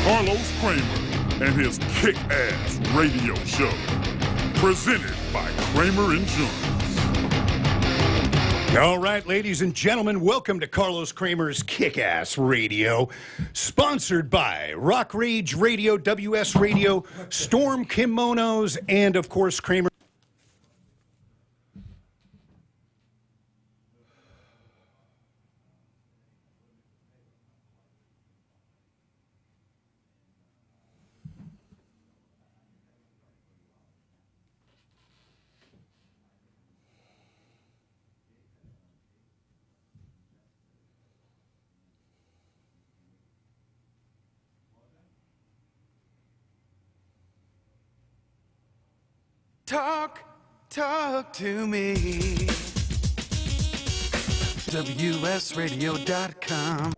Carlos Kremer and his kick-ass radio show, presented by Kremer Insurance. All right, ladies and gentlemen, welcome to Carlos Kremer's Kick-Ass Radio, sponsored by Rock Rage Radio, WS Radio, Storm Kimonos, and, of course, Kremer. Talk to me. WSRadio.com.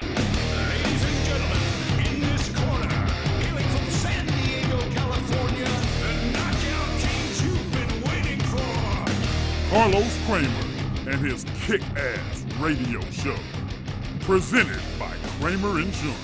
Ladies and gentlemen, in this corner, hailing from San Diego, California, the knockout kings you've been waiting for. Carlos Kremer and his kick-ass radio show, presented by Kremer Insurance.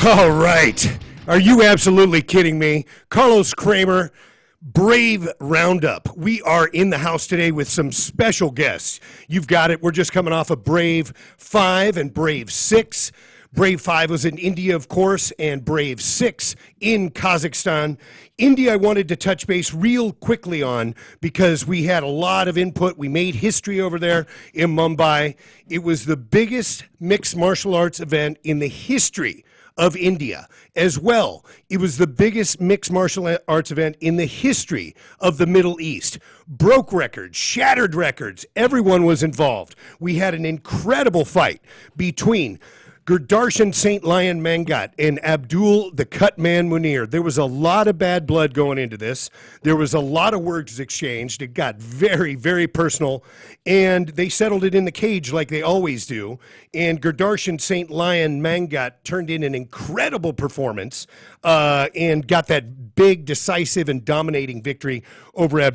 All right. Are you absolutely kidding me? Carlos Kremer, Brave Roundup. We are in the house today with some special guests. You've got it. We're just coming off of Brave 5 and Brave 6. Brave 5 was in India, of course, and Brave 6 in Kazakhstan. India, I wanted to touch base real quickly on because we had a lot of input. We made history over there in Mumbai. It was the biggest mixed martial arts event in the history of India. As well, it was the biggest mixed martial arts event in the history of the Middle East. Broke records, shattered records, everyone was involved. We had an incredible fight between Gurdarshan St. Lion Mangat and Abdul the Cutman Munir. There was a lot of bad blood going into this. There was a lot of words exchanged. It got very, very personal, and they settled it in the cage like they always do. And Gurdarshan St. Lion Mangat turned in an incredible performance and got that big, decisive, and dominating victory over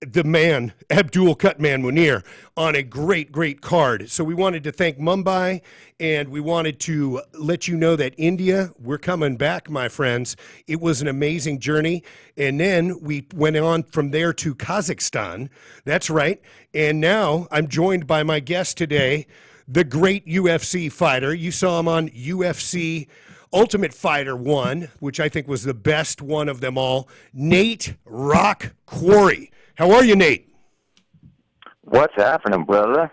the man, Abdul Cutman Munir, on a great, great card. So we wanted to thank Mumbai, and we wanted to let you know that India, we're coming back, my friends. It was an amazing journey. And then we went on from there to Kazakhstan. That's right. And now I'm joined by my guest today, the great UFC fighter. You saw him on UFC Ultimate Fighter 1, which I think was the best one of them all, Nate Rock Quarry. How are you, Nate? What's happening, brother?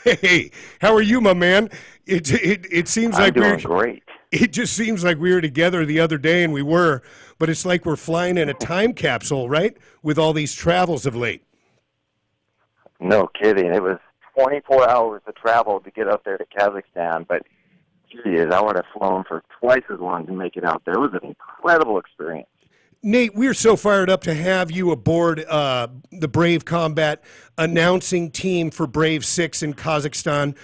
Hey, how are you, my man? It seems like we're doing great. It just seems like we were together the other day, and we were, but it's like we're flying in a time capsule, right? With all these travels of late. No kidding. It was 24 hours of travel to get up there to Kazakhstan, but geez, I would have flown for twice as long to make it out there. It was an incredible experience. Nate, we're so fired up to have you aboard the Brave Combat announcing team for Brave 6 in Kazakhstan.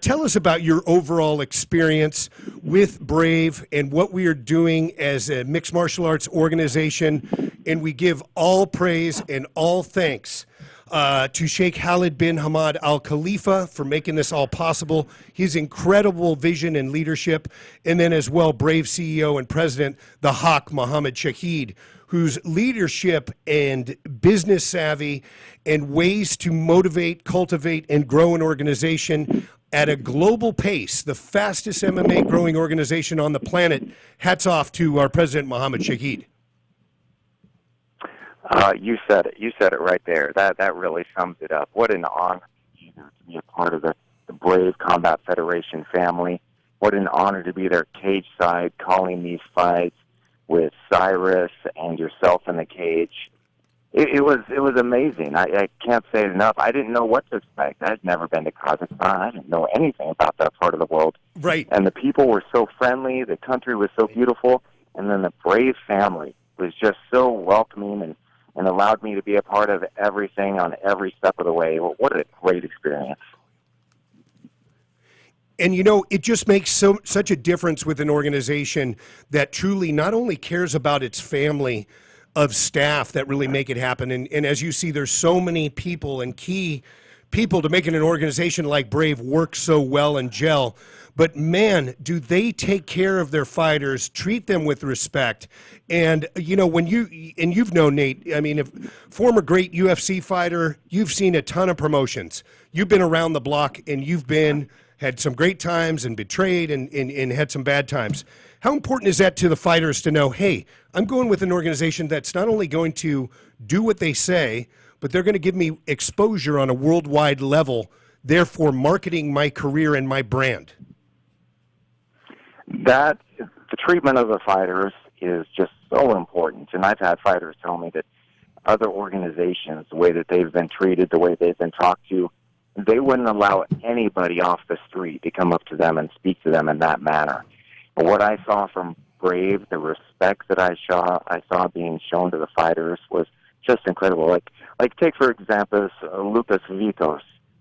Tell us about your overall experience with Brave and what we are doing as a mixed martial arts organization. And we give all praise and all thanks to Sheikh Khalid bin Hamad Al Khalifa for making this all possible, his incredible vision and leadership, and then as well Brave CEO and President, the Hawk Mohammed Shahid, whose leadership and business savvy and ways to motivate, cultivate, and grow an organization at a global pace, the fastest MMA growing organization on the planet. Hats off to our President, Mohammed Shahid. You said it. You said it right there. That really sums it up. What an honor to be a part of the Brave Combat Federation family. What an honor to be there cage side calling these fights with Cyrus and yourself in the cage. It was amazing. I can't say it enough. I didn't know what to expect. I'd never been to Kazakhstan. I didn't know anything about that part of the world. Right. And the people were so friendly. The country was so beautiful. And then the Brave family was just so welcoming and allowed me to be a part of everything on every step of the way. Well, what a great experience. And, you know, it just makes such a difference with an organization that truly not only cares about its family of staff that really make it happen. And as you see, there's so many people and key people to make an organization like Brave work so well and gel. But man, do they take care of their fighters, treat them with respect. And when you've known Nate, I mean, if former great UFC fighter, you've seen a ton of promotions. You've been around the block, and you've had some great times and betrayed and had some bad times. How important is that to the fighters to know, hey, I'm going with an organization that's not only going to do what they say, but they're going to give me exposure on a worldwide level, therefore marketing my career and my brand? That the treatment of the fighters is just so important. And I've had fighters tell me that other organizations, the way that they've been treated, the way they've been talked to, they wouldn't allow anybody off the street to come up to them and speak to them in that manner. But what I saw from Brave, the respect that I saw being shown to the fighters was just incredible. Like take for example, Lucas Vitos,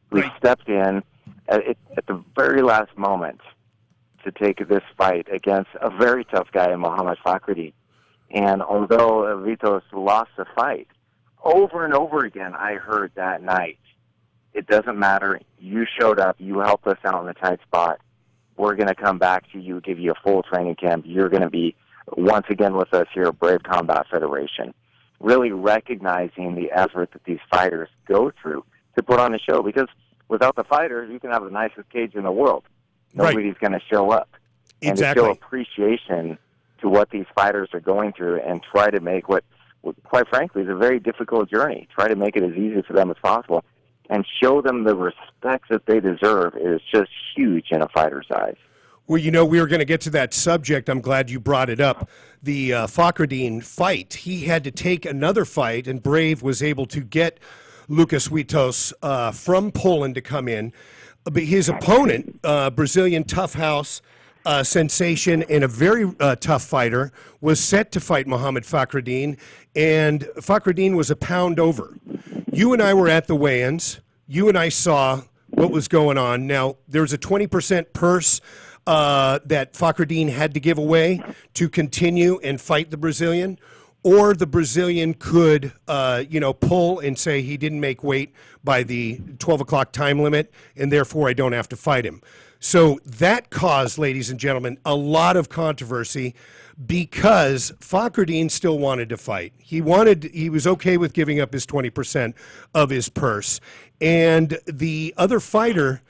who stepped in at the very last moment to take this fight against a very tough guy, Mohamed Fakhreddin. And although Vitos lost the fight, over and over again I heard that night, it doesn't matter, you showed up, you helped us out in the tight spot, we're going to come back to you, give you a full training camp, you're going to be once again with us here at Brave Combat Federation. Really recognizing the effort that these fighters go through to put on a show, because without the fighters, you can have the nicest cage in the world. Nobody's going to show up. Exactly. And to show appreciation to what these fighters are going through and try to make what quite frankly, is a very difficult journey. Try to make it as easy for them as possible and show them the respect that they deserve is just huge in a fighter's eyes. Well, we were going to get to that subject. I'm glad you brought it up. The Fakhreddin fight, he had to take another fight, and Brave was able to get Lucas Vitos from Poland to come in. But his opponent, Brazilian tough house sensation and a very tough fighter, was set to fight Mohamed Fakhreddin, and Fakhreddin was a pound over. You and I were at the weigh-ins. You and I saw what was going on. Now, there's a 20% purse that Fakhreddin had to give away to continue and fight the Brazilian, or the Brazilian could, pull and say he didn't make weight by the 12 o'clock time limit, and therefore I don't have to fight him. So that caused, ladies and gentlemen, a lot of controversy because Fakhreddin still wanted to fight. He was okay with giving up his 20% of his purse, and the other fighter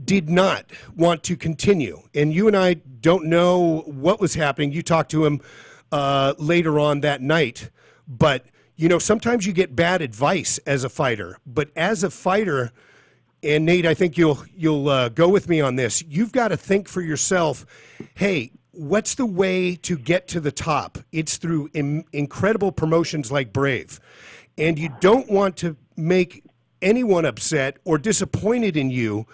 did not want to continue. And you and I don't know what was happening. You talked to him later on that night, but sometimes you get bad advice as a fighter. But as a fighter, and Nate, I think you'll go with me on this, you've got to think for yourself, hey, what's the way to get to the top? It's through incredible promotions like Brave. And you don't want to make anyone upset or disappointed in you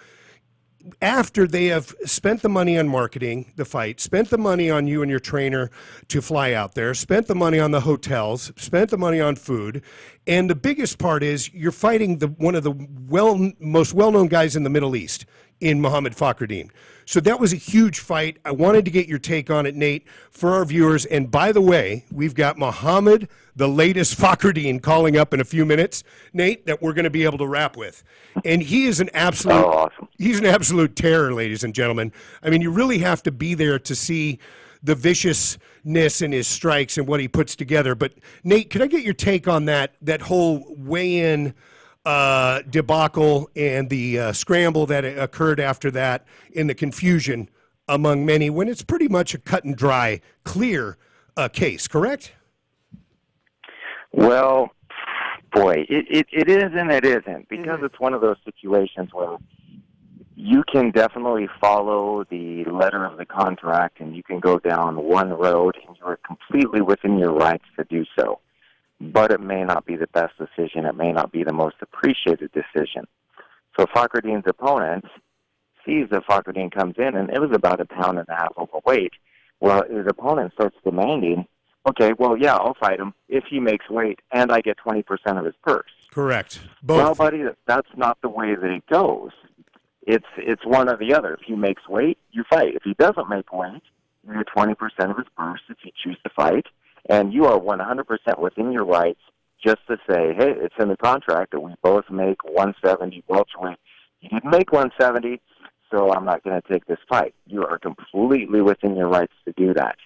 after they have spent the money on marketing the fight, spent the money on you and your trainer to fly out there, spent the money on the hotels, spent the money on food, and the biggest part is you're fighting one of the most well-known guys in the Middle East in Mohamed Fakhreddin. So that was a huge fight. I wanted to get your take on it, Nate, for our viewers. And by the way, we've got Mohamed, the latest Fakhreddin, calling up in a few minutes, Nate, that we're going to be able to wrap with. And he is an absolute, he's an absolute terror, ladies and gentlemen. I mean, you really have to be there to see the viciousness in his strikes and what he puts together. But Nate, could I get your take on that whole weigh-in debacle and the scramble that occurred after that, in the confusion among many, when it's pretty much a cut and dry, clear case, correct? Well, boy, it is and it isn't, because it's one of those situations where you can definitely follow the letter of the contract and you can go down one road and you're completely within your rights to do so. But it may not be the best decision. It may not be the most appreciated decision. So Fakhreddin's opponent sees that Fakhreddin comes in, and it was about 1.5 pounds overweight. Well, his opponent starts demanding, okay, well, yeah, I'll fight him if he makes weight, and I get 20% of his purse. Correct. Both. Well, buddy, that's not the way that it goes. It's one or the other. If he makes weight, you fight. If he doesn't make weight, you get 20% of his purse if you choose to fight. And you are 100% within your rights just to say, hey, it's in the contract that we both make 170 welterweight. You didn't make 170, so I'm not going to take this fight. You are completely within your rights to do that.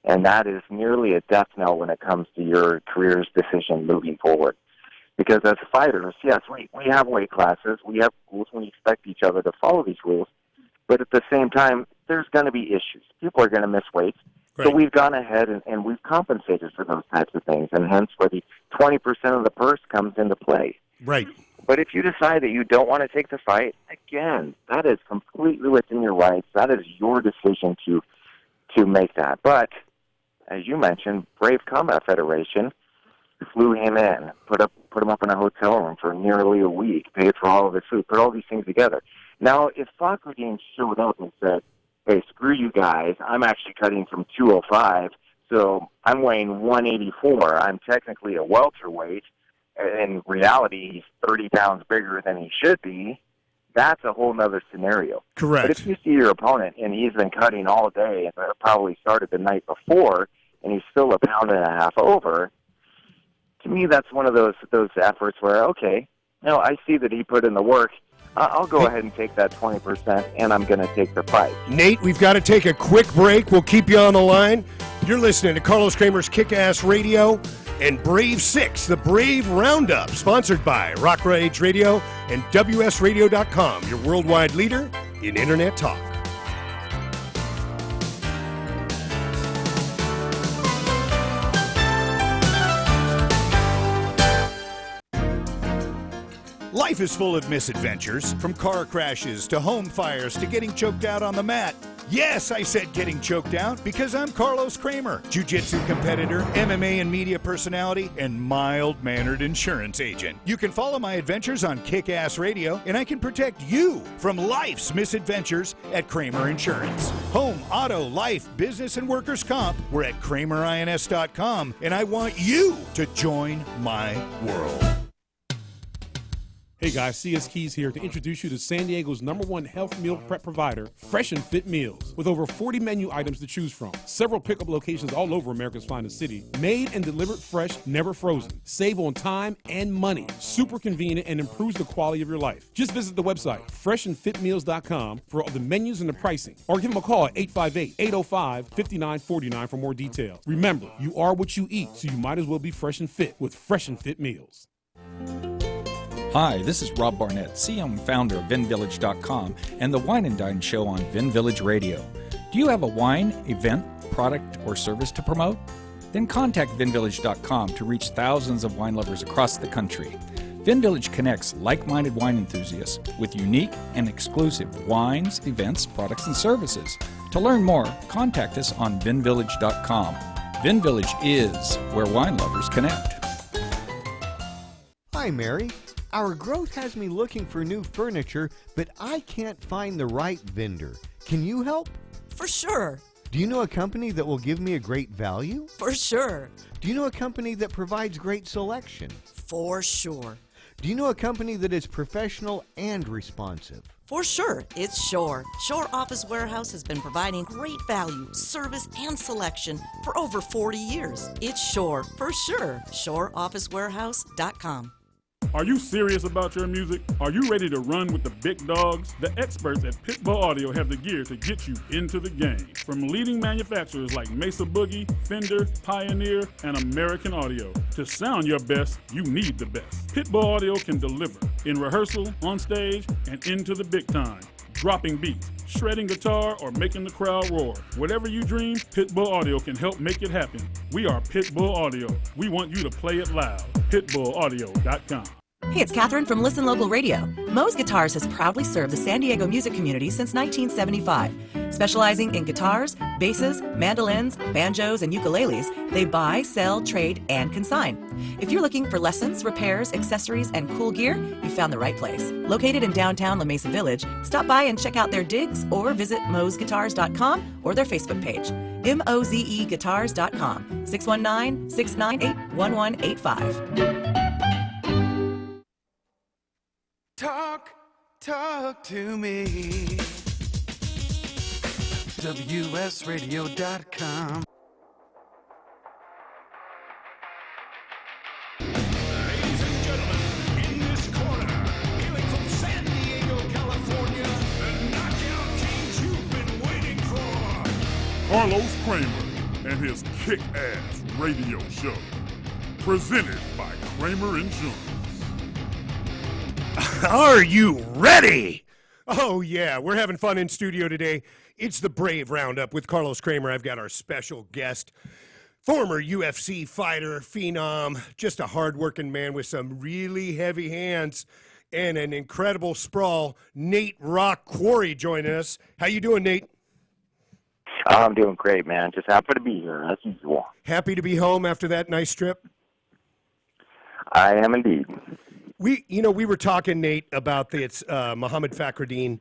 And that is nearly a death knell when it comes to your career's decision moving forward. Because as fighters, yes, we have weight classes, we have rules, we expect each other to follow these rules, but at the same time, there's going to be issues. People are going to miss weights. Right. So we've gone ahead and we've compensated for those types of things, and hence where the 20% of the purse comes into play. Right. But if you decide that you don't want to take the fight, again, that is completely within your rights. That is your decision to make that. But, as you mentioned, Brave Combat Federation flew him in, put him up in a hotel room for nearly a week, paid for all of his food, put all these things together. Now, if Fakhruddin showed up and said, hey, screw you guys, I'm actually cutting from 205, so I'm weighing 184. I'm technically a welterweight. In reality, he's 30 pounds bigger than he should be. That's a whole other scenario. Correct. But if you see your opponent and he's been cutting all day, and probably started the night before, and he's still a pound and a half over, to me, that's one of those efforts where, okay, I see that he put in the work. I'll go ahead and take that 20%, and I'm going to take the fight. Nate, we've got to take a quick break. We'll keep you on the line. You're listening to Carlos Kramer's Kick-Ass Radio and Brave 6, the Brave Roundup, sponsored by Rock Rage Radio and WSRadio.com, your worldwide leader in Internet talk. Life is full of misadventures, from car crashes to home fires to getting choked out on the mat. Yes, I said getting choked out because I'm Carlos Kramer, jiu-jitsu competitor, MMA and media personality, and mild-mannered insurance agent. You can follow my adventures on Kick-Ass Radio, and I can protect you from life's misadventures at Kramer Insurance. Home, auto, life, business, and workers' comp. We're at KramerINS.com, and I want you to join my world. Hey guys, CS Keys here to introduce you to San Diego's #1 health meal prep provider, Fresh and Fit Meals. With over 40 menu items to choose from, several pickup locations all over America's finest city, made and delivered fresh, never frozen. Save on time and money. Super convenient and improves the quality of your life. Just visit the website, freshandfitmeals.com, for all the menus and the pricing. Or give them a call at 858-805-5949 for more details. Remember, you are what you eat, so you might as well be fresh and fit with Fresh and Fit Meals. Hi, this is Rob Barnett, CEO and founder of VinVillage.com and the Wine and Dine Show on Vin Village Radio. Do you have a wine, event, product, or service to promote? Then contact VinVillage.com to reach thousands of wine lovers across the country. VinVillage connects like-minded wine enthusiasts with unique and exclusive wines, events, products, and services. To learn more, contact us on VinVillage.com. VinVillage is where wine lovers connect. Hi, Mary. Our growth has me looking for new furniture, but I can't find the right vendor. Can you help? For sure. Do you know a company that will give me a great value? For sure. Do you know a company that provides great selection? For sure. Do you know a company that is professional and responsive? For sure, it's Shore. Shore Office Warehouse has been providing great value, service, and selection for over 40 years. It's Shore, for sure. ShoreOfficeWarehouse.com. Are you serious about your music? Are you ready to run with the big dogs? The experts at Pitbull Audio have the gear to get you into the game. From leading manufacturers like Mesa Boogie, Fender, Pioneer, and American Audio. To sound your best, you need the best. Pitbull Audio can deliver in rehearsal, on stage, and into the big time. Dropping beats, shredding guitar, or making the crowd roar. Whatever you dream, Pitbull Audio can help make it happen. We are Pitbull Audio. We want you to play it loud. PitbullAudio.com. Hey, it's Catherine from Listen Local Radio. Moe's Guitars has proudly served the San Diego music community since 1975. Specializing in guitars, basses, mandolins, banjos, and ukuleles, they buy, sell, trade, and consign. If you're looking for lessons, repairs, accessories, and cool gear, you found the right place. Located in downtown La Mesa Village, stop by and check out their digs or visit moesguitars.com or their Facebook page. mozeguitars.com, 619-698-1185. Talk to me. WSRadio.com. Carlos Kremer and his kick-ass radio show. Presented by Kremer Insurance. Are you ready? Oh, yeah. We're having fun in studio today. It's the Brave Roundup with Carlos Kremer. I've got our special guest, former UFC fighter, phenom, just a hard-working man with some really heavy hands and an incredible sprawl. Nate Rock Quarry joining us. How you doing, Nate? I'm doing great, man. Just happy to be here, as usual. Happy to be home after that nice trip? I am indeed. We were talking, Nate, about this Muhammad Fakhreddin,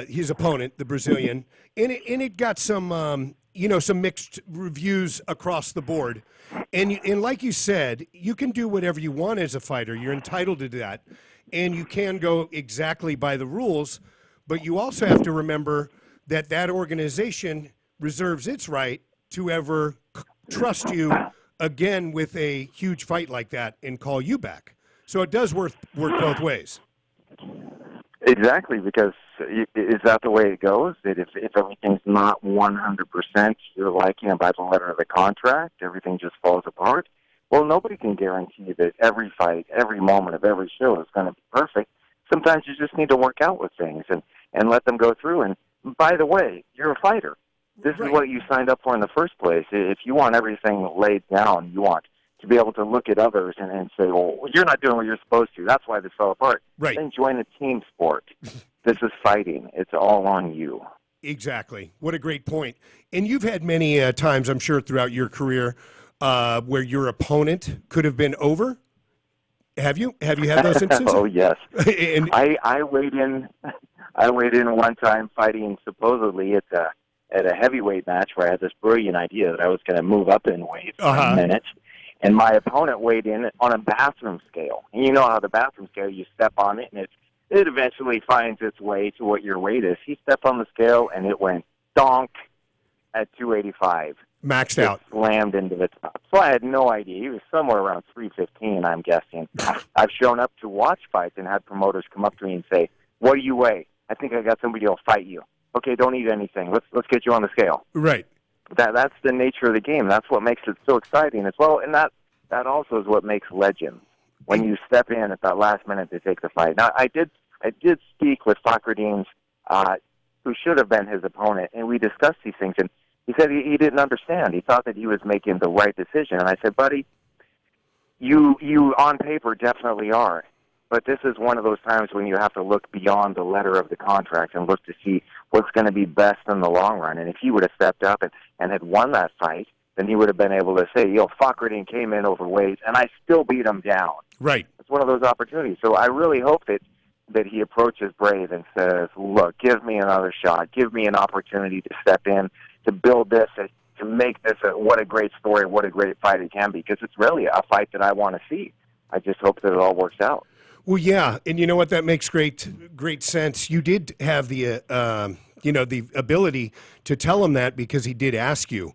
his opponent, the Brazilian, and it got some some mixed reviews across the board. And like you said, you can do whatever you want as a fighter. You're entitled to that, and you can go exactly by the rules. But you also have to remember that organization reserves its right to ever trust you again with a huge fight like that and call you back. So it does work both ways. Exactly, because is that the way it goes? That if everything's not 100% you're liking by the letter of the contract, everything just falls apart? Well, nobody can guarantee that every fight, every moment of every show is going to be perfect. Sometimes you just need to work out with things and let them go through. And by the way, you're a fighter. This is what you signed up for in the first place. If you want everything laid down, you want to be able to look at others and say, well, you're not doing what you're supposed to. That's why this fell apart. Right. Then join a team sport. This is fighting. It's all on you. Exactly. What a great point. And you've had many times, I'm sure, throughout your career where your opponent could have been over. Have you? Have you had those instances? Oh, yes. And I weighed in. I weighed in one time fighting supposedly at a heavyweight match where I had this brilliant idea that I was going to move up in weight for a minute. And my opponent weighed in on a bathroom scale. And you know how the bathroom scale, you step on it, and it eventually finds its way to what your weight is. He stepped on the scale, and it went donk at 285. Maxed out. Slammed into the top. So I had no idea. He was somewhere around 315, I'm guessing. I've shown up to watch fights and had promoters come up to me and say, what do you weigh? I think I got somebody who'll fight you. Okay, don't eat anything. Let's get you on the scale. Right. That's the nature of the game. That's what makes it so exciting as well. And that also is what makes legends. When you step in at that last minute to take the fight. Now, I did speak with Fakhreddin's, who should have been his opponent, and we discussed these things. And he said he didn't understand. He thought that he was making the right decision. And I said, buddy, you on paper definitely are. But this is one of those times when you have to look beyond the letter of the contract and look to see what's going to be best in the long run. And if he would have stepped up and had won that fight, then he would have been able to say, Fakhreddin came in overweight, and I still beat him down. Right. It's one of those opportunities. So I really hope that he approaches Brave and says, look, give me another shot. Give me an opportunity to step in, to build this, to make this what a great story, what a great fight it can be, because it's really a fight that I want to see. I just hope that it all works out. Well, yeah, and you know what? That makes great sense. You did have the the ability to tell him that because he did ask you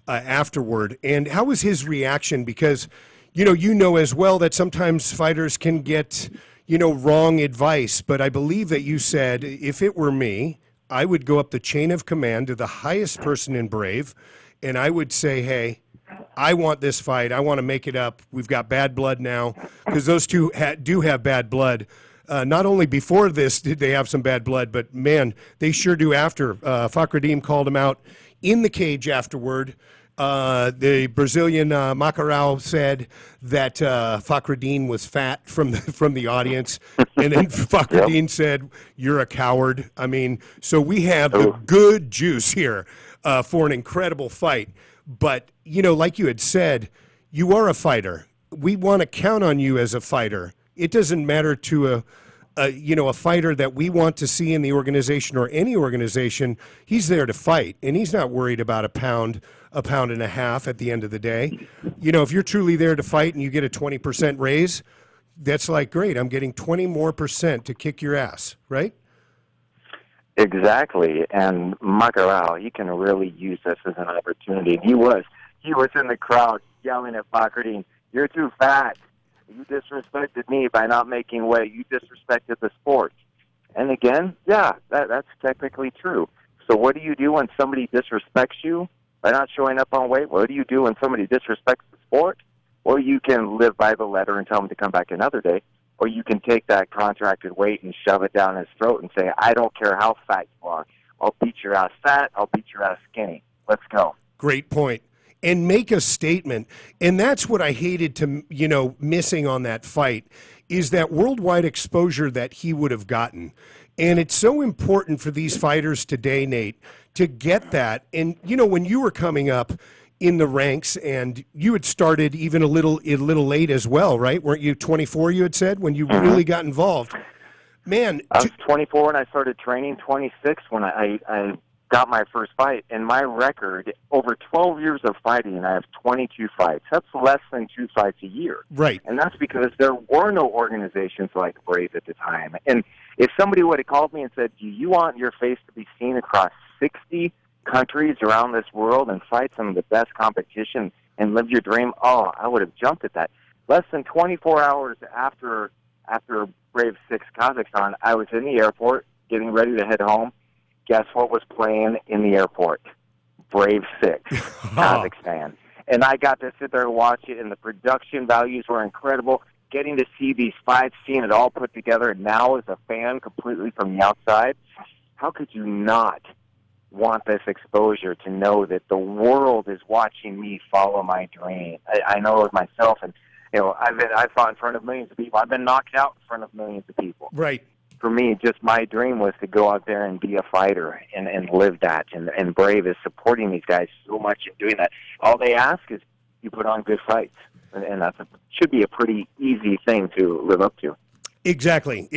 afterward. And how was his reaction? Because you know as well that sometimes fighters can get wrong advice. But I believe that you said if it were me, I would go up the chain of command to the highest person in Brave, and I would say, hey, I want this fight. I want to make it up. We've got bad blood now because those two do have bad blood. Not only before this did they have some bad blood, but, man, they sure do after. Fakhreddin called him out in the cage afterward. The Brazilian Macarao said that Fakhreddin was fat from the audience. And then Fakhreddin said, you're a coward. I mean, so we have the good juice here for an incredible fight. But, like you had said, you are a fighter. We want to count on you as a fighter. It doesn't matter to a fighter that we want to see in the organization or any organization. He's there to fight, and he's not worried about a pound and a half at the end of the day. If you're truly there to fight and you get a 20% raise, that's like, great, I'm getting 20% more to kick your ass, right? Exactly, and Macarao, he can really use this as an opportunity. He was in the crowd yelling at Fakhreddin, you're too fat. You disrespected me by not making weight. You disrespected the sport. And again, yeah, that's technically true. So what do you do when somebody disrespects you by not showing up on weight? What do you do when somebody disrespects the sport? Or you can live by the letter and tell him to come back another day. Or you can take that contracted weight and shove it down his throat and say, I don't care how fat you are. I'll beat your ass fat. I'll beat your ass skinny. Let's go. Great point. And make a statement. And that's what I hated to, missing on that fight is that worldwide exposure that he would have gotten. And it's so important for these fighters today, Nate, to get that. And, when you were coming up in the ranks, and you had started even a little late as well, right? Weren't you 24, you had said, when you really got involved? Man. I was 24 when I started training, 26 when I got my first fight. And my record, over 12 years of fighting, I have 22 fights. That's less than 2 fights a year. Right. And that's because there were no organizations like Brave at the time. And if somebody would have called me and said, do you want your face to be seen across 60 countries around this world and fight some of the best competition and live your dream? Oh, I would have jumped at that. Less than 24 hours after Brave 6 Kazakhstan, I was in the airport getting ready to head home. Guess what was playing in the airport? Brave 6 Kazakhstan. And I got to sit there and watch it, and the production values were incredible. Getting to see these fights, seeing it all put together, now as a fan completely from the outside, how could you not want this exposure to know that the world is watching me follow my dream? I know it myself, and I've fought in front of millions of people. I've been knocked out in front of millions of people. Right. For me, just my dream was to go out there and be a fighter and live that. And Brave is supporting these guys so much in doing that. All they ask is you put on good fights, and that should be a pretty easy thing to live up to. Exactly.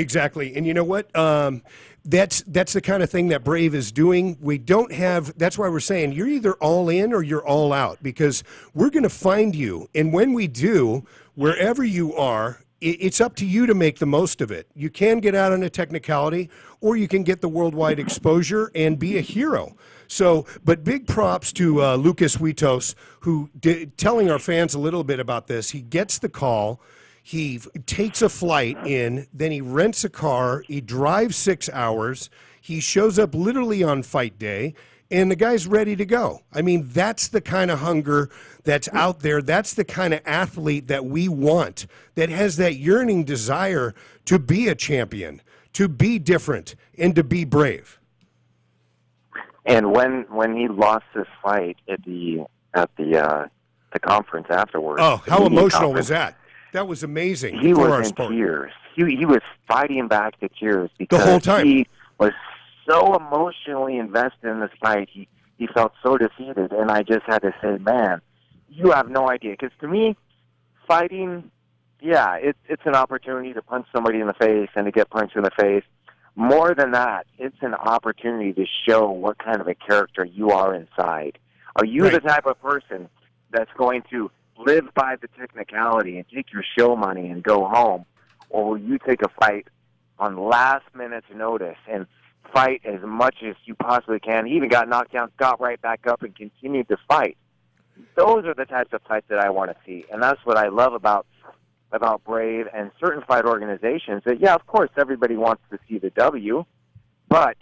And you know what? That's the kind of thing that Brave is doing. We don't have, that's why we're saying you're either all in or you're all out, because we're going to find you. And when we do, wherever you are, it's up to you to make the most of it. You can get out on a technicality, or you can get the worldwide exposure and be a hero. So, but big props to Lucas Witos, who telling our fans a little bit about this. He gets the call. He takes a flight in, then he rents a car, he drives 6 hours, he shows up literally on fight day, and the guy's ready to go. I mean, that's the kind of hunger that's out there. That's the kind of athlete that we want, that has that yearning desire to be a champion, to be different, and to be brave. And when he lost this fight at the conference afterwards. Oh, how emotional was that? That was amazing. He was in tears. He was fighting back the tears because the whole time. He was so emotionally invested in this fight. He felt so defeated, and I just had to say, man, you have no idea. Because to me, fighting, yeah, it's an opportunity to punch somebody in the face and to get punched in the face. More than that, it's an opportunity to show what kind of a character you are inside. Are you the type of person that's going to live by the technicality and take your show money and go home, or will you take a fight on last minute's notice and fight as much as you possibly can? He even got knocked down, got right back up, and continued to fight. Those are the types of fights that I want to see, and that's what I love about Brave and certain fight organizations. That, yeah, of course, everybody wants to see the W, but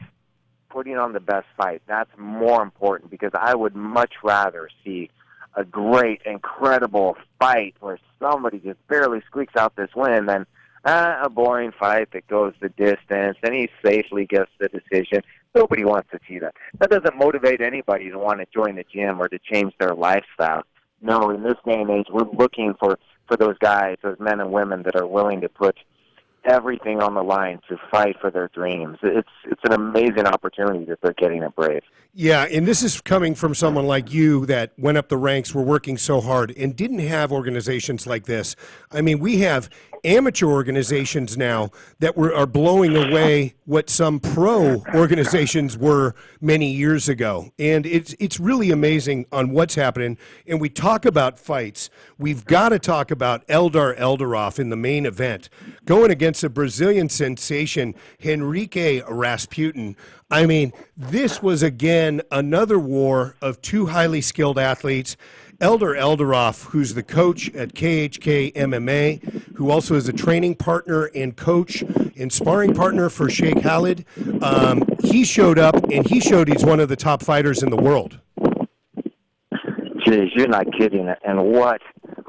putting on the best fight, that's more important, because I would much rather see a great, incredible fight where somebody just barely squeaks out this win than a boring fight that goes the distance and he safely gets the decision. Nobody wants to see that. That doesn't motivate anybody to want to join the gym or to change their lifestyle. No, in this day and age, we're looking for those guys, those men and women that are willing to put everything on the line to fight for their dreams. It's an amazing opportunity that they're getting at Brave. Yeah, and this is coming from someone like you that went up the ranks, were working so hard, and didn't have organizations like this. I mean, we have amateur organizations now that are blowing away what some pro organizations were many years ago. And it's really amazing on what's happening. And we talk about fights. We've got to talk about Eldar Eldarov in the main event, going against a Brazilian sensation, Henrique Rasputin. I mean, this was, again, another war of two highly skilled athletes. Eldar Eldarov, who's the coach at KHK MMA, who also is a training partner and coach and sparring partner for Sheikh Khalid. He showed up and he showed he's one of the top fighters in the world. Jeez, you're not kidding. And what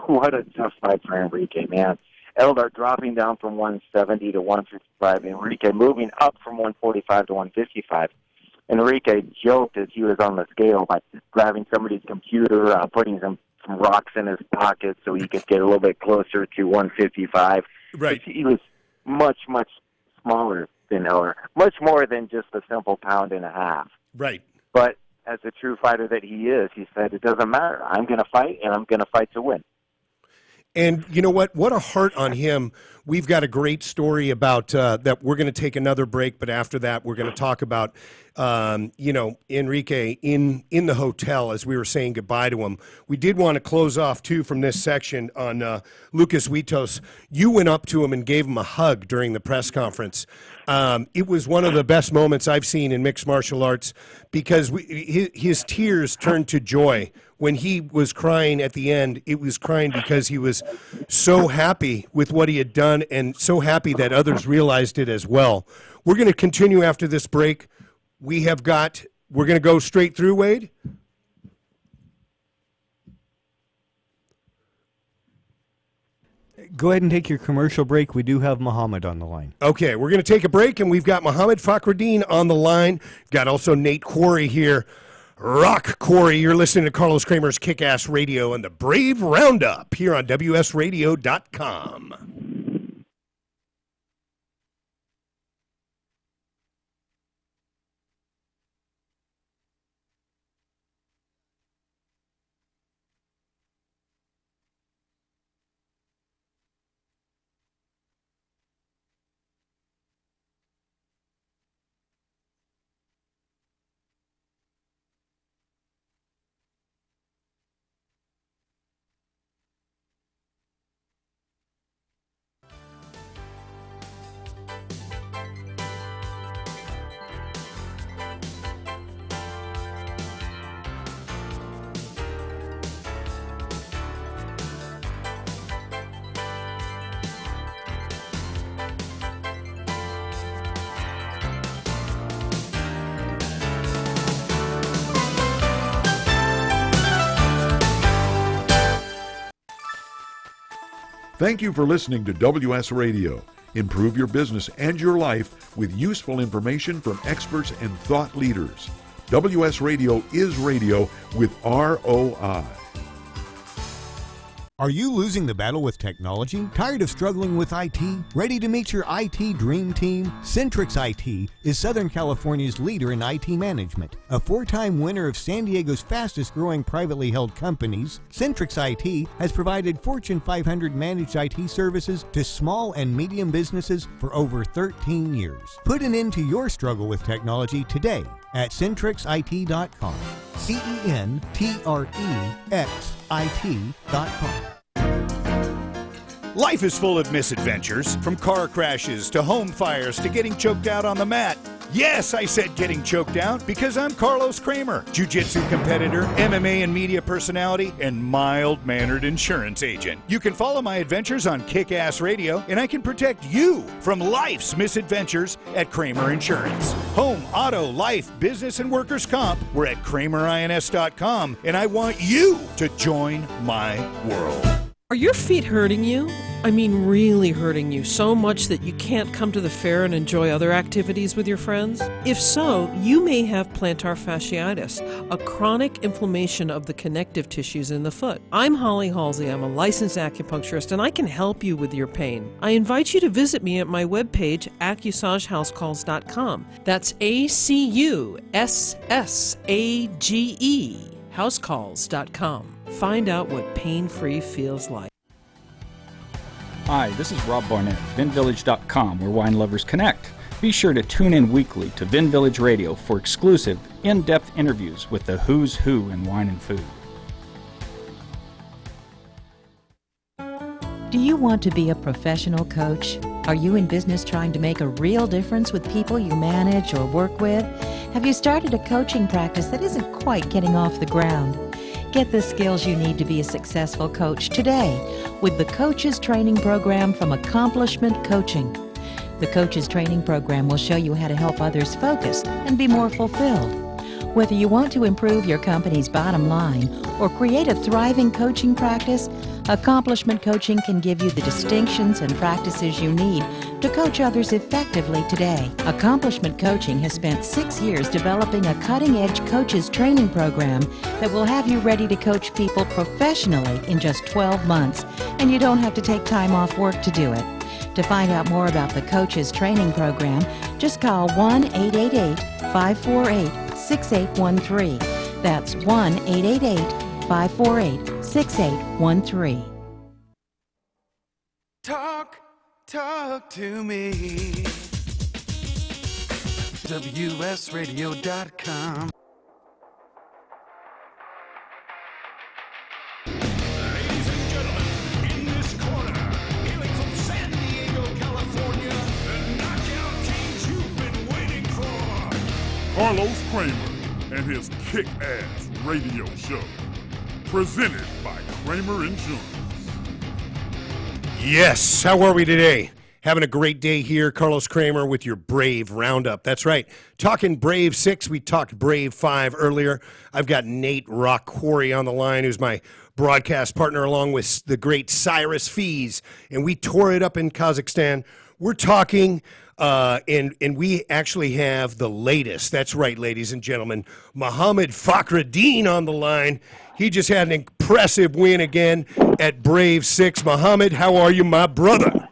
a tough fight for Enrique, man. Eldar dropping down from 170 to 155. Enrique moving up from 145 to 155. Enrique joked as he was on the scale by grabbing somebody's computer, putting some rocks in his pocket so he could get a little bit closer to 155. Right. He was much, much smaller than Eldar, much more than just a simple pound and a half. Right. But as a true fighter that he is, he said, it doesn't matter. I'm going to fight, and I'm going to fight to win. And you know what? What a heart on him. We've got a great story about that. We're going to take another break, but after that, we're going to talk about, Enrique in the hotel as we were saying goodbye to him. We did want to close off, too, from this section on Lucas Witos. You went up to him and gave him a hug during the press conference. It was one of the best moments I've seen in mixed martial arts because his tears turned to joy. When he was crying at the end, it was crying because he was so happy with what he had done and so happy that others realized it as well. We're going to continue after this break. We're going to go straight through, Wade. Go ahead and take your commercial break. We do have Muhammad on the line. Okay, we're going to take a break, and we've got Muhammad Fakhruddin on the line. We've got also Nate Quarry here. Rock Quarry, you're listening to Carlos Kremer's Kick-Ass Radio and the Brave Roundup here on WSRadio.com. Thank you for listening to WS Radio. Improve your business and your life with useful information from experts and thought leaders. WS Radio is radio with ROI. Are you losing the battle with technology? Tired of struggling with IT? Ready to meet your IT dream team? Centrix IT is Southern California's leader in IT management. A 4-time winner of San Diego's fastest growing privately held companies, Centrix IT has provided Fortune 500 managed IT services to small and medium businesses for over 13 years. Put an end to your struggle with technology today at CentrixIT.com. CentrixIT.com. Life is full of misadventures, from car crashes to home fires to getting choked out on the mat. Yes, I said getting choked out because I'm Carlos Kremer, jiu-jitsu competitor, MMA and media personality, and mild-mannered insurance agent. You can follow my adventures on Kick-Ass Radio, and I can protect you from life's misadventures at Kremer Insurance. Home, auto, life, business, and workers' comp. We're at KramerINS.com, and I want you to join my world. Are your feet hurting you? I mean really hurting you so much that you can't come to the fair and enjoy other activities with your friends? If so, you may have plantar fasciitis, a chronic inflammation of the connective tissues in the foot. I'm Holly Halsey. I'm a licensed acupuncturist, and I can help you with your pain. I invite you to visit me at my webpage, AccuSageHouseCalls.com. That's ACUSSAGE, housecalls.com. Find out what pain-free feels like. Hi, this is Rob Barnett, VinVillage.com, where wine lovers connect. Be sure to tune in weekly to Vin Village Radio for exclusive, in-depth interviews with the who's who in wine and food. Do you want to be a professional coach? Are you in business trying to make a real difference with people you manage or work with? Have you started a coaching practice that isn't quite getting off the ground? Get the skills you need to be a successful coach today with the Coaches Training Program from Accomplishment Coaching. The Coaches Training Program will show you how to help others focus and be more fulfilled. Whether you want to improve your company's bottom line or create a thriving coaching practice, Accomplishment Coaching can give you the distinctions and practices you need to coach others effectively today. Accomplishment Coaching has spent 6 years developing a cutting-edge coaches training program that will have you ready to coach people professionally in just 12 months, and you don't have to take time off work to do it. To find out more about the Coaches Training Program, just call 1-888-548-6813. That's 1-888-548-6813. Talk to me. WSRadio.com. Ladies and gentlemen, in this corner, hailing from San Diego, California, the knockout kings you've been waiting for. Carlos Kremer and his kick-ass radio show. Presented by Kremer Insurance. Yes, how are we today? Having a great day here. Carlos Kremer with your Brave Roundup. That's right. Talking Brave 6. We talked Brave 5 earlier. I've got Nate Rock Quarry on the line, who's my broadcast partner, along with the great Cyrus Fees. And we tore it up in Kazakhstan. We're talking, and we actually have the latest. That's right, ladies and gentlemen. Mohammed Fakhreddin on the line. He just had an impressive win again at Brave 6. Mohammed, how are you, my brother?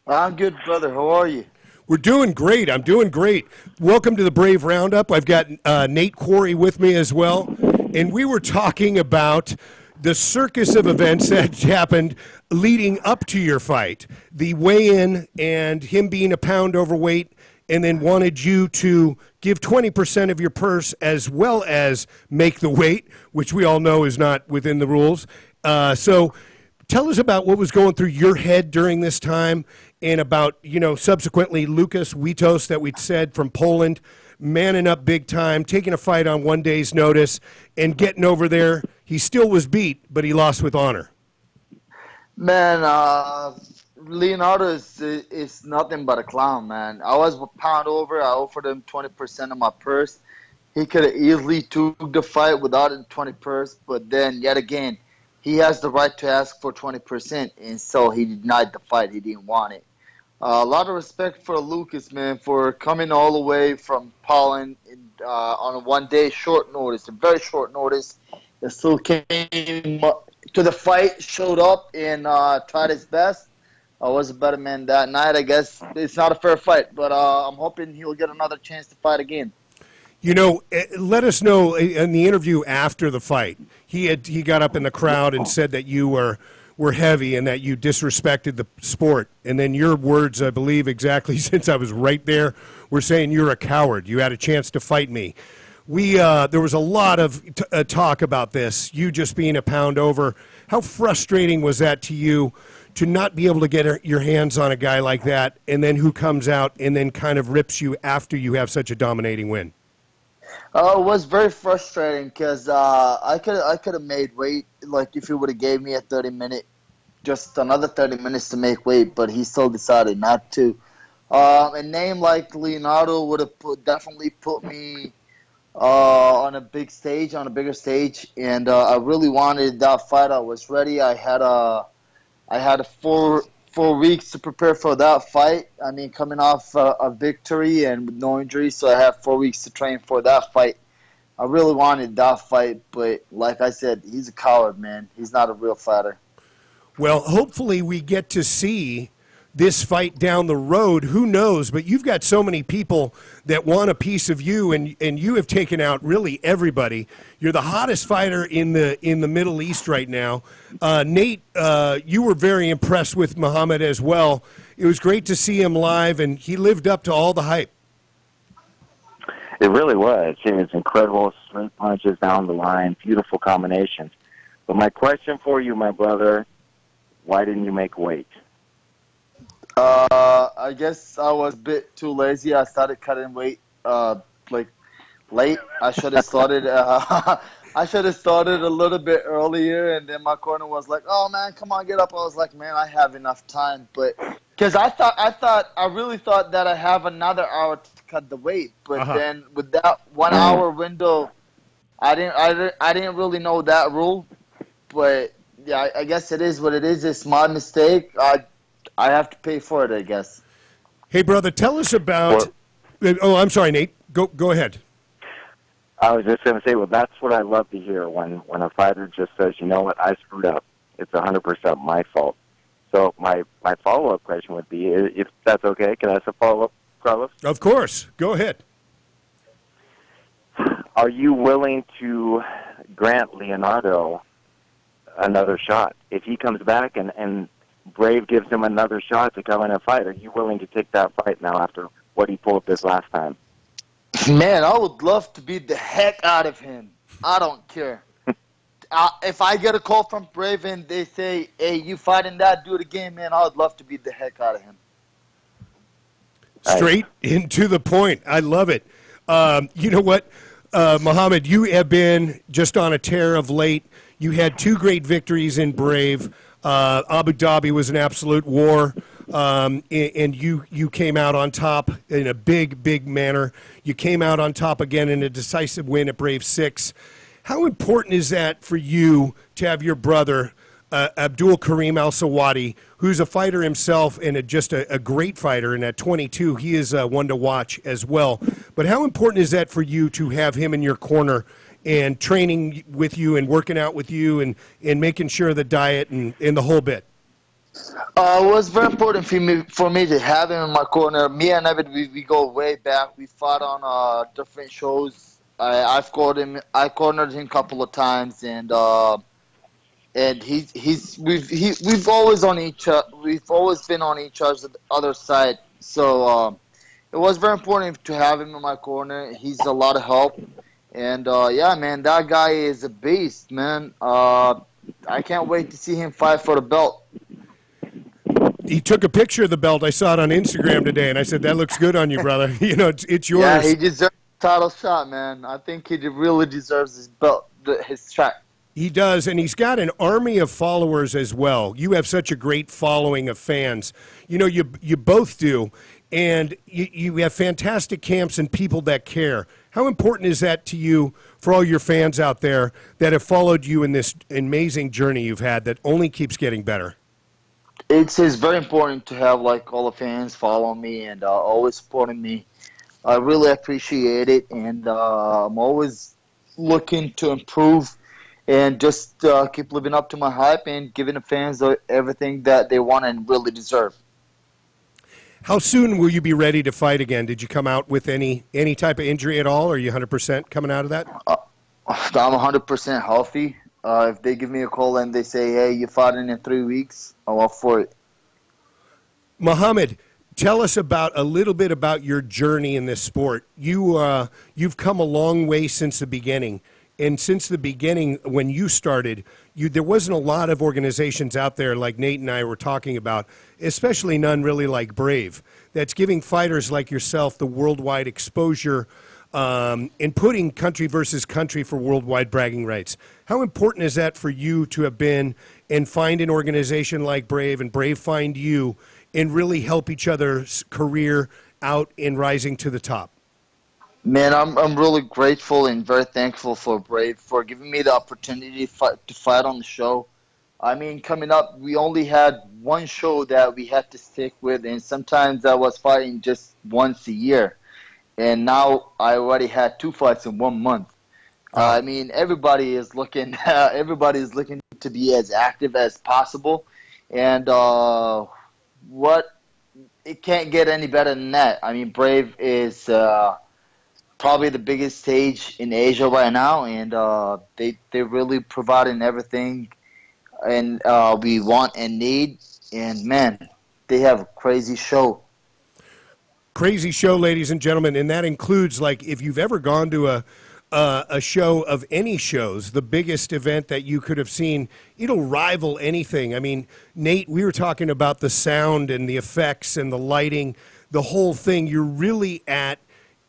I'm good, brother. How are you? We're doing great. I'm doing great. Welcome to the Brave Roundup. I've got Nate Quarry with me as well. And we were talking about the circus of events that happened leading up to your fight. The weigh-in and him being a pound overweight, and then wanted you to give 20% of your purse as well as make the weight, which we all know is not within the rules. So tell us about what was going through your head during this time, and about, subsequently Lucas Witos that we'd said from Poland, manning up big time, taking a fight on 1 day's notice, and getting over there. He still was beat, but he lost with honor. Man, Leonardo is nothing but a clown, man. I was a pound over. I offered him 20% of my purse. He could have easily took the fight without a 20 purse, but then, yet again, he has the right to ask for 20%, and so he denied the fight. He didn't want it. A lot of respect for Lucas, man, for coming all the way from Poland on a 1 day short notice, a very short notice. He still came to the fight, showed up, and tried his best. I was a better man that night. I guess it's not a fair fight, but I'm hoping he'll get another chance to fight again. Let us know in the interview after the fight. He got up in the crowd and said that you were heavy and that you disrespected the sport. And then your words, I believe exactly, since I was right there, were saying you're a coward. You had a chance to fight me. There was a lot of talk about this, you just being a pound over. How frustrating was that to you to not be able to get your hands on a guy like that, and then who comes out and then kind of rips you after you have such a dominating win? It was very frustrating because I could have made weight, like if he would have gave me a 30-minute, just another 30 minutes to make weight, but he still decided not to. A name like Leonardo would have definitely put me on a big stage, on a bigger stage, and I really wanted that fight. I was ready. I had 4 weeks to prepare for that fight. I mean, coming off a victory and with no injury, so I had 4 weeks to train for that fight. I really wanted that fight, but like I said, he's a coward, man. He's not a real fighter. Well, hopefully we get to see this fight down the road. Who knows? But you've got so many people that want a piece of you, and you have taken out really everybody. You're the hottest fighter in the Middle East right now. Nate, you were very impressed with Muhammad as well. It was great to see him live, and he lived up to all the hype. It really was. It was incredible, straight punches down the line, beautiful combinations. But my question for you, my brother, why didn't you make weight? I guess I was a bit too lazy. I started cutting weight late. I should have started. I should have started a little bit earlier, and then my corner was like, "Oh man, come on, get up." I was like, "Man, I have enough time." But Because I really thought that I have another hour to cut the weight, but then with that 1 hour window, I didn't really know that rule. But yeah, I guess it is what it is. It's my mistake. I have to pay for it, I guess. Hey, brother, tell us about. Oh, I'm sorry, Nate. Go ahead. I was just going to say, well, that's what I love to hear when a fighter just says, you know what, I screwed up. It's 100% my fault. So my follow-up question would be, if that's okay, can I ask a follow-up, Carlos? Of course. Go ahead. Are you willing to grant Leonardo another shot? If he comes back and Brave gives him another shot to come in and fight, are you willing to take that fight now after what he pulled this last time? Man, I would love to beat the heck out of him. I don't care. If I get a call from Brave and they say, hey, you fighting that dude again, man, I would love to beat the heck out of him. Straight into the point. I love it. You know what, Muhammad, you have been just on a tear of late. You had 2 great victories in Brave. Abu Dhabi was an absolute war, and you came out on top in a big manner. You came out on top again in a decisive win at Brave 6. How important is that for you to have your brother, Abdul Karim Al-Sawadi, who's a fighter himself and just a great fighter, and at 22, he is one to watch as well. But how important is that for you to have him in your corner and training with you and working out with you and making sure the diet and the whole bit? It was very important for me to have him in my corner. Me and Evan, we go way back. We fought on different shows. I cornered him a couple of times, and we've always been on each other's side. So it was very important to have him in my corner. He's a lot of help, and yeah, man, that guy is a beast, man. I can't wait to see him fight for the belt. He took a picture of the belt. I saw it on Instagram today, and I said, "That looks good on you, brother. You know, it's yours." Yeah, he deserves a title shot, man. I think he really deserves his belt, his shot. He does, and he's got an army of followers as well. You have such a great following of fans. You know, you both do, and you have fantastic camps and people that care. How important is that to you for all your fans out there that have followed you in this amazing journey you've had that only keeps getting better? It's very important to have like all the fans follow me and always supporting me. I really appreciate it, and I'm always looking to improve and just keep living up to my hype and giving the fans everything that they want and really deserve. How soon will you be ready to fight again? Did you come out with any type of injury at all? Are you 100% coming out of that? I'm 100% healthy. If they give me a call and they say, hey, you're fighting in 3 weeks, I'm up for it. Muhammad, tell us a little bit about your journey in this sport. You've come a long way since the beginning. And since the beginning, when you started, there wasn't a lot of organizations out there like Nate and I were talking about, especially none really like Brave, that's giving fighters like yourself the worldwide exposure and putting country versus country for worldwide bragging rights. How important is that for you to have been and find an organization like Brave and Brave find you and really help each other's career out in rising to the top? Man, I'm really grateful and very thankful for Brave for giving me the opportunity to fight on the show. I mean, coming up, we only had one show that we had to stick with, and sometimes I was fighting just once a year. And now I already had 2 fights in 1 month. I mean, everybody is looking to be as active as possible, and it can't get any better than that. I mean, Brave is probably the biggest stage in Asia right now, and they're really providing everything and we want and need. And man, they have a crazy show. Crazy show, ladies and gentlemen, and that includes, like, if you've ever gone to a show of any shows, the biggest event that you could have seen, it'll rival anything. I mean, Nate, we were talking about the sound and the effects and the lighting, the whole thing. You're really at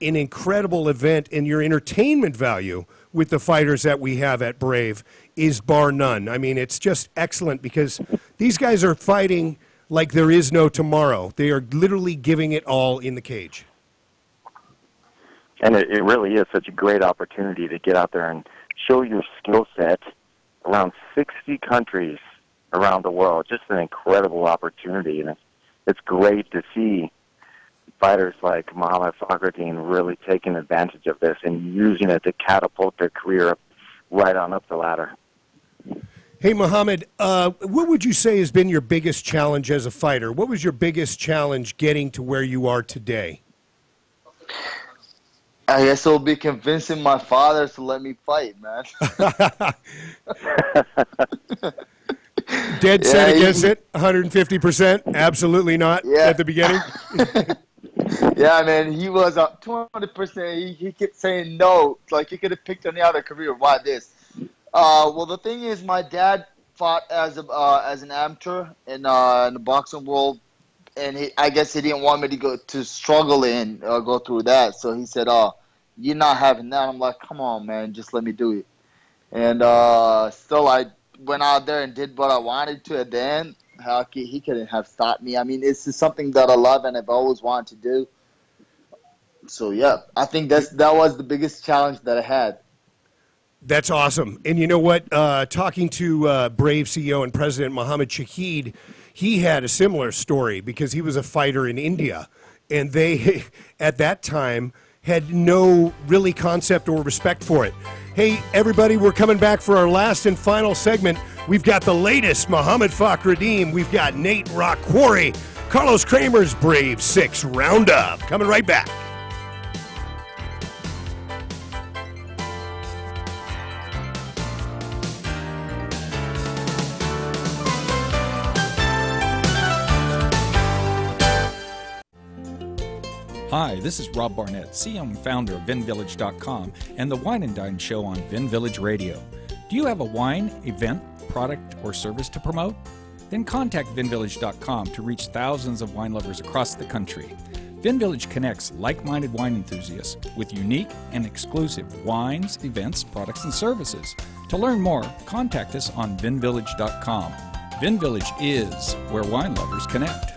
an incredible event, and your entertainment value with the fighters that we have at Brave is bar none. I mean, it's just excellent because these guys are fighting like there is no tomorrow. They are literally giving it all in the cage. And it really is such a great opportunity to get out there and show your skill set around 60 countries around the world. Just an incredible opportunity, and it's great to see fighters like Muhammad Fakhreddin really taking advantage of this and using it to catapult their career right on up the ladder. Hey, Muhammad, what would you say has been your biggest challenge as a fighter? What was your biggest challenge getting to where you are today? I guess it'll be convincing my father to let me fight, man. Dead set against it, 150%? Absolutely not at the beginning? Yeah, man, he was up 20%. He kept saying no. It's like he could have picked any other career. Why this? Well, the thing is, my dad fought as an amateur in the boxing world, and I guess he didn't want me to struggle and go through that. So he said, "Oh, you're not having that." I'm like, "Come on, man, just let me do it." And still, I went out there and did what I wanted to. At the end, he couldn't have stopped me. I mean, it's just something that I love and I've always wanted to do. So yeah, I think that was the biggest challenge that I had. That's awesome. And you know what? Talking to Brave CEO and President Mohammed Shahid, he had a similar story because he was a fighter in India. And they, at that time, had no really concept or respect for it. Hey, everybody, we're coming back for our last and final segment. We've got the latest Muhammad Fakhreddin. We've got Nate Rock Quarry, Carlos Kremer's Brave 6 Roundup. Coming right back. Hi, this is Rob Barnett, CEO and founder of VinVillage.com and the Wine and Dine Show on Vin Village Radio. Do you have a wine, event, product, or service to promote? Then contact VinVillage.com to reach thousands of wine lovers across the country. VinVillage connects like-minded wine enthusiasts with unique and exclusive wines, events, products, and services. To learn more, contact us on VinVillage.com. VinVillage is where wine lovers connect.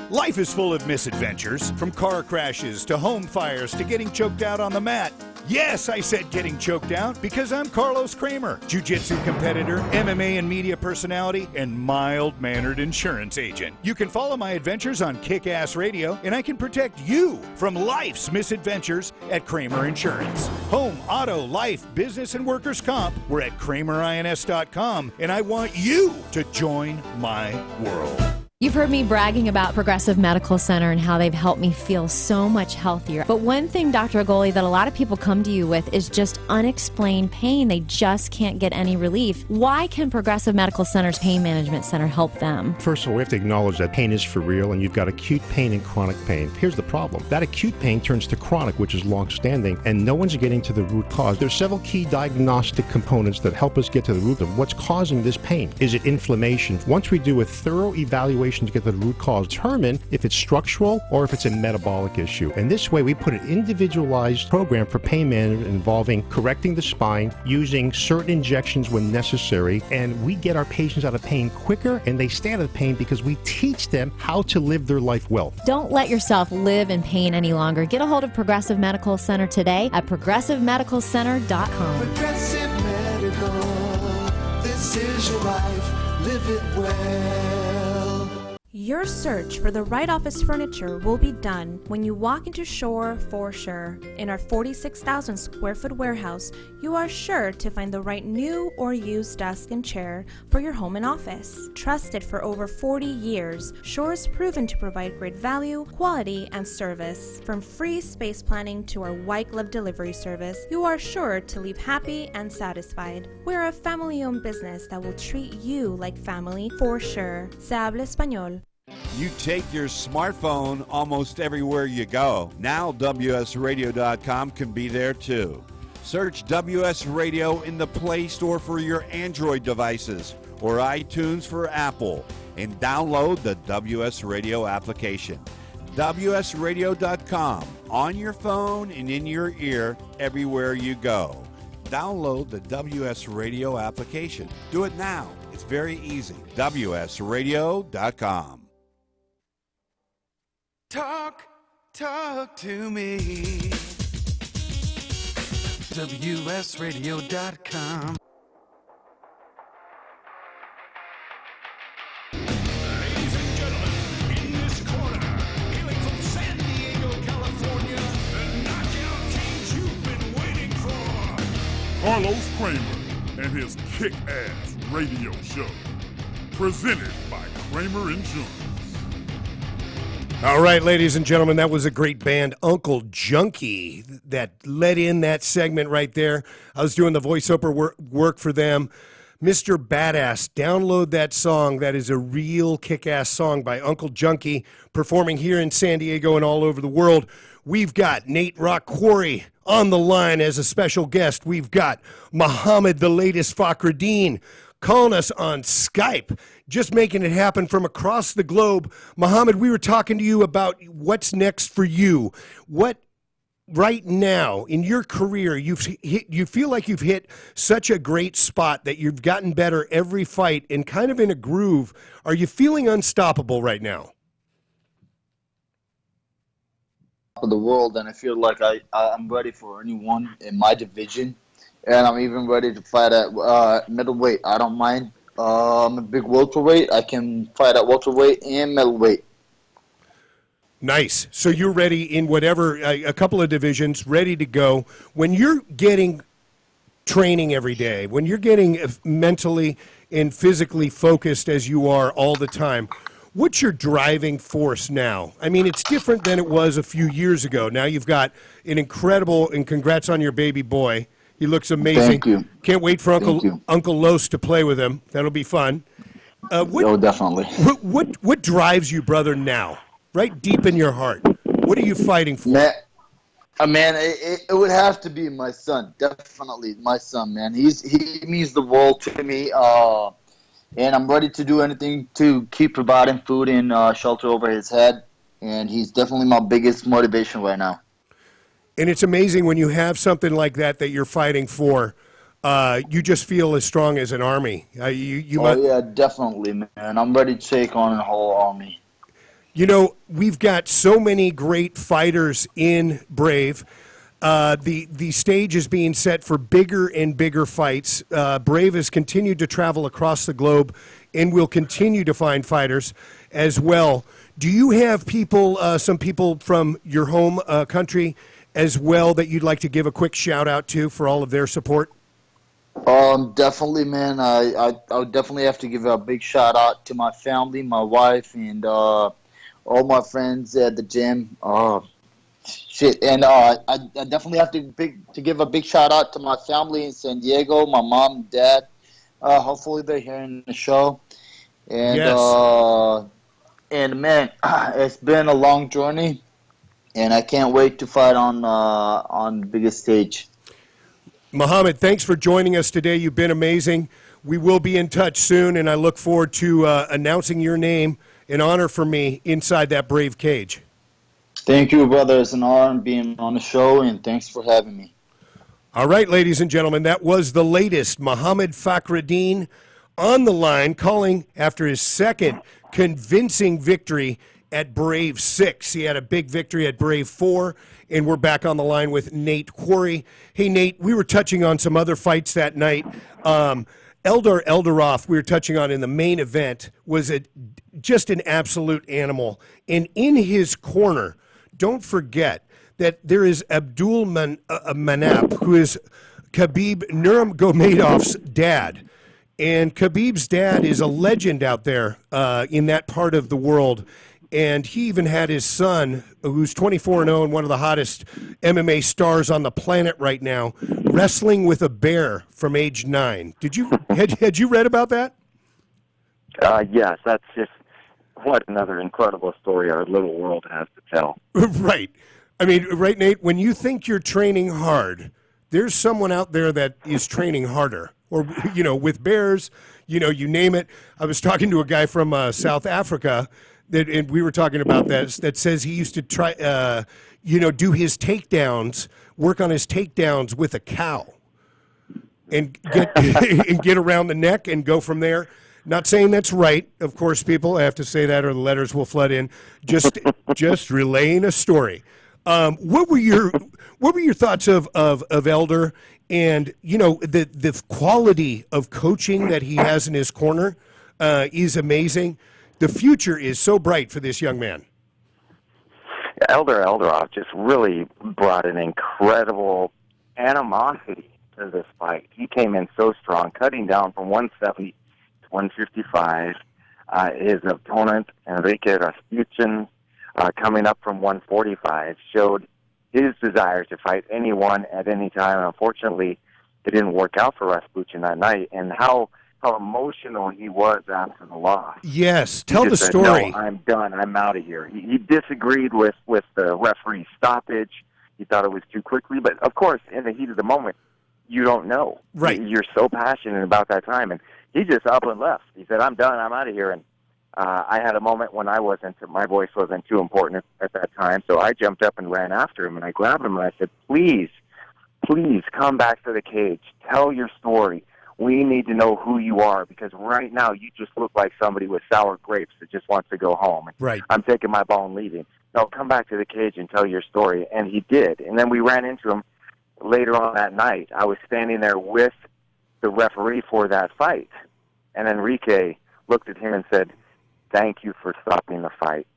Life is full of misadventures, from car crashes to home fires to getting choked out on the mat. Yes, I said getting choked out because I'm Carlos Kremer, jiu-jitsu competitor, MMA and media personality, and mild-mannered insurance agent. You can follow my adventures on Kick-Ass Radio, and I can protect you from life's misadventures at Kremer Insurance. Home, auto, life, business, and workers' comp. We're at KramerINS.com, and I want you to join my world. You've heard me bragging about Progressive Medical Center and how they've helped me feel so much healthier. But one thing, Dr. Agoli, that a lot of people come to you with is just unexplained pain. They just can't get any relief. Why can Progressive Medical Center's Pain Management Center help them? First of all, we have to acknowledge that pain is for real, and you've got acute pain and chronic pain. Here's the problem. That acute pain turns to chronic, which is long-standing, and no one's getting to the root cause. There's several key diagnostic components that help us get to the root of what's causing this pain. Is it inflammation? Once we do a thorough evaluation to get the root cause, determine if it's structural or if it's a metabolic issue. And this way we put an individualized program for pain management involving correcting the spine, using certain injections when necessary, and we get our patients out of pain quicker and they stay out of pain because we teach them how to live their life well. Don't let yourself live in pain any longer. Get a hold of Progressive Medical Center today at progressivemedicalcenter.com. Progressive Medical, this is your life, live it well. Your search for the right office furniture will be done when you walk into Shore for sure. In our 46,000 square foot warehouse, you are sure to find the right new or used desk and chair for your home and office. Trusted for over 40 years, Shore is proven to provide great value, quality, and service. From free space planning to our white glove delivery service, you are sure to leave happy and satisfied. We're a family-owned business that will treat you like family for sure. Se habla español. You take your smartphone almost everywhere you go. Now WSRadio.com can be there too. Search WS Radio in the Play Store for your Android devices or iTunes for Apple and download the WS Radio application. WSRadio.com on your phone and in your ear everywhere you go. Download the WS Radio application. Do it now. It's It's very easy. WSRadio.com. Talk to me. WSRadio.com. Ladies and gentlemen, in this corner, hailing from San Diego, California, the knockout kings you've been waiting for. Carlos Kremer and his kick-ass radio show. Presented by Kremer Insurance. All right, ladies and gentlemen, that was a great band, Uncle Junkie, that led in that segment right there. I was doing the voiceover work for them. Mr. Badass, download that song. That is a real kick-ass song by Uncle Junkie, performing here in San Diego and all over the world. We've got Nate Rock Quarry on the line as a special guest. We've got Muhammad, the latest Fakhreddin, calling us on Skype, just making it happen from across the globe. Muhammad, we were talking to you about what's next for you. What right now in your career, you feel like you've hit such a great spot that you've gotten better every fight and kind of in a groove. Are you feeling unstoppable right now? Of the world, and I feel like I'm ready for anyone in my division. And I'm even ready to fight at middleweight. I don't mind. I'm a big welterweight. I can fight at welterweight and middleweight. Nice. So you're ready in whatever, a couple of divisions, ready to go. When you're getting training every day, when you're getting mentally and physically focused as you are all the time, what's your driving force now? I mean, it's different than it was a few years ago. Now you've got an incredible, and congrats on your baby boy. He looks amazing. Thank you. Can't wait for Uncle Los to play with him. That'll be fun. Definitely. What drives you, brother, now? Right deep in your heart. What are you fighting for? Man, it would have to be my son. Definitely my son, man. He means the world to me. And I'm ready to do anything to keep providing food and shelter over his head. And he's definitely my biggest motivation right now. And it's amazing when you have something like that you're fighting for. You just feel as strong as an army. Yeah, definitely, man. I'm ready to take on a whole army. You know, we've got so many great fighters in Brave. The stage is being set for bigger and bigger fights. Brave has continued to travel across the globe and will continue to find fighters as well. Do you have people, some people from your home country as well that you'd like to give a quick shout out to for all of their support? Definitely, man. I would definitely have to give a big shout out to my family, my wife, and all my friends at the gym. And I definitely have to give a big shout out to my family in San Diego, my mom and dad. Hopefully they're hearing the show. And yes. And man, it's been a long journey. And I can't wait to fight on the biggest stage. Muhammad, thanks for joining us today. You've been amazing. We will be in touch soon, and I look forward to announcing your name, an honor for me, inside that Brave cage. Thank you, brother. It's an honor being on the show, and thanks for having me. All right, ladies and gentlemen, that was the latest. Muhammad Fakhreddin on the line, calling after his second convincing victory at Brave 6. He had a big victory at Brave 4, and we're back on the line with Nate Quarry. Hey, Nate, we were touching on some other fights that night. Eldar Eldarov, we were touching on in the main event, was just an absolute animal. And in his corner, don't forget that there is Abdul Manap, who is Khabib Nurmagomedov's dad. And Khabib's dad is a legend out there in that part of the world. And he even had his son, who's 24-0 and one of the hottest MMA stars on the planet right now, wrestling with a bear from age 9. Had you read about that? Yes, that's just what another incredible story our little world has to tell. Right. I mean, right, Nate, when you think you're training hard, there's someone out there that is training harder. Or, with bears, you name it. I was talking to a guy from South Africa, and we were talking about that says he used to try, do his takedowns, work on his takedowns with a cow and get around the neck and go from there. Not saying that's right, of course, people. I have to say that or the letters will flood in. Just relaying a story. What were your thoughts of Elder and, you know, the quality of coaching that he has in his corner is amazing. The future is so bright for this young man. Elder Eldarov just really brought an incredible animosity to this fight. He came in so strong, cutting down from 170 to 155. His opponent, Enrique Rasputin, coming up from 145, showed his desire to fight anyone at any time. Unfortunately, it didn't work out for Rasputin that night, and how emotional he was after the loss. Yes, tell the said, story. No, I'm done. I'm out of here. He disagreed with the referee's stoppage. He thought it was too quickly, but of course, in the heat of the moment, you don't know. Right. You're so passionate about that time, and he just up and left. He said, I'm done. I'm out of here. And I had a moment when my voice wasn't too important at that time, so I jumped up and ran after him, and I grabbed him, and I said, please come back to the cage. Tell your story. We need to know who you are, because right now you just look like somebody with sour grapes that just wants to go home. Right. I'm taking my ball and leaving. No, come back to the cage and tell your story. And he did. And then we ran into him later on that night. I was standing there with the referee for that fight. And Enrique looked at him and said, thank you for stopping the fight.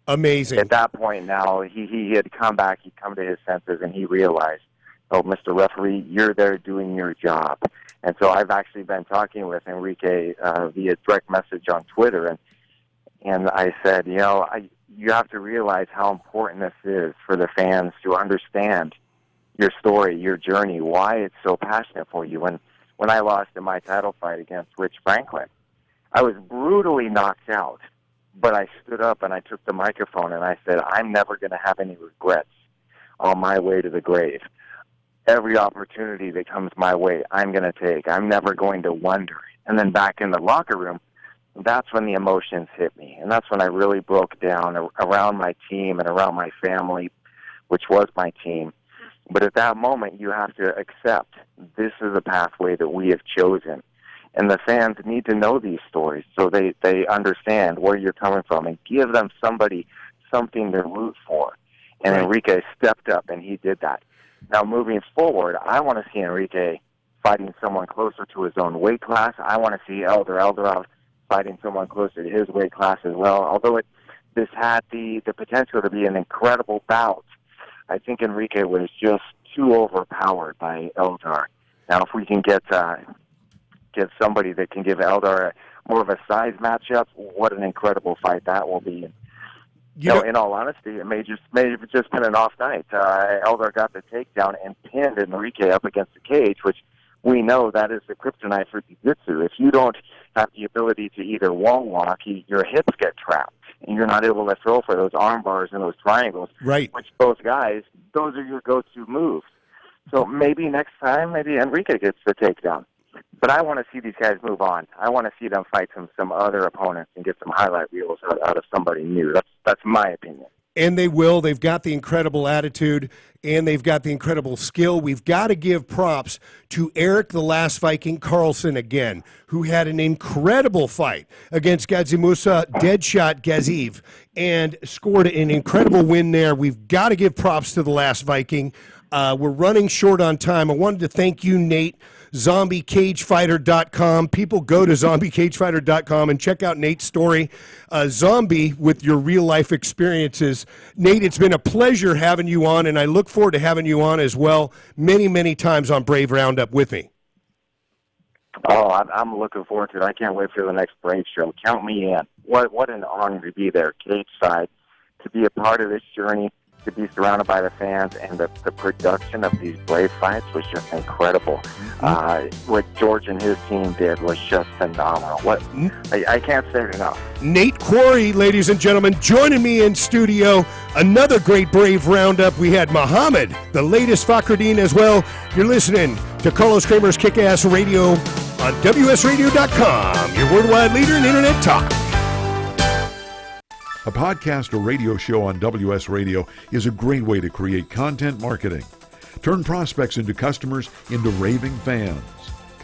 Amazing. At that point now, he had come back, he'd come to his senses, and he realized, oh, Mr. Referee, you're there doing your job. And so I've actually been talking with Enrique via direct message on Twitter, and I said, you know, you have to realize how important this is for the fans to understand your story, your journey, why it's so passionate for you. And when I lost in my title fight against Rich Franklin, I was brutally knocked out, but I stood up and I took the microphone and I said, I'm never going to have any regrets on my way to the grave. Every opportunity that comes my way, I'm going to take. I'm never going to wonder. And then back in the locker room, that's when the emotions hit me. And that's when I really broke down around my team and around my family, which was my team. But at that moment, you have to accept this is a pathway that we have chosen. And the fans need to know these stories so they understand where you're coming from and give them something to root for. And Enrique stepped up, and he did that. Now, moving forward, I want to see Enrique fighting someone closer to his own weight class. I want to see Elder Eldarov fighting someone closer to his weight class as well. Although this had the potential to be an incredible bout, I think Enrique was just too overpowered by Eldar. Now, if we can get somebody that can give Eldar more of a size matchup, what an incredible fight that will be. In all honesty, it may have just been an off night. Eldar got the takedown and pinned Enrique up against the cage, which we know that is the kryptonite for jiu-jitsu. If you don't have the ability to either wall walk, your hips get trapped, and you're not able to throw for those arm bars and those triangles, right? Which those are your go-to moves. So maybe next time, Enrique gets the takedown. But I want to see these guys move on. I want to see them fight some other opponents and get some highlight reels out of somebody new. That's my opinion. And they will. They've got the incredible attitude, and they've got the incredible skill. We've got to give props to Eric the Last Viking Carlson again, who had an incredible fight against Gazimusa Deadshot Gaziv and scored an incredible win there. We've got to give props to the Last Viking. We're running short on time. I wanted to thank you, Nate. ZombieCageFighter.com. People go to ZombieCageFighter.com and check out Nate's story. Zombie with your real-life experiences. Nate, it's been a pleasure having you on, and I look forward to having you on as well many, many times on Brave Roundup with me. Oh, I'm looking forward to it. I can't wait for the next Brave show. Count me in. What an honor to be there, cage side, to be a part of this journey, to be surrounded by the fans, and the production of these Brave fights was just incredible. What George and his team did was just phenomenal. I can't say it enough. Nate Quarry, ladies and gentlemen, joining me in studio. Another great Brave Roundup. We had Muhammad, the latest Fakhreddin as well. You're listening to Carlos Kremer's Kick-Ass Radio on WSRadio.com, your worldwide leader in Internet talk. A podcast or radio show on WS Radio is a great way to create content marketing. Turn prospects into customers into raving fans.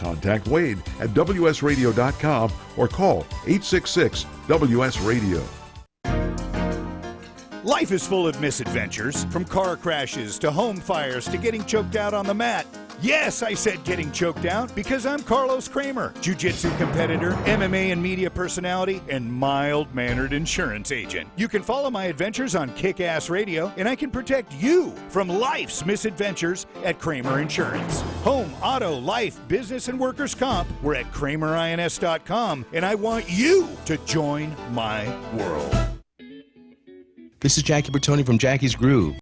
Contact Wade at WSRadio.com or call 866-WS-RADIO. Life is full of misadventures, from car crashes to home fires to getting choked out on the mat. Yes, I said getting choked out because I'm Carlos Kremer, jiu-jitsu competitor, MMA and media personality, and mild-mannered insurance agent. You can follow my adventures on Kick-Ass Radio, and I can protect you from life's misadventures at Kremer Insurance. Home, auto, life, business, and workers' comp. We're at KramerINS.com, and I want you to join my world. This is Jackie Bertoni from Jackie's Groove.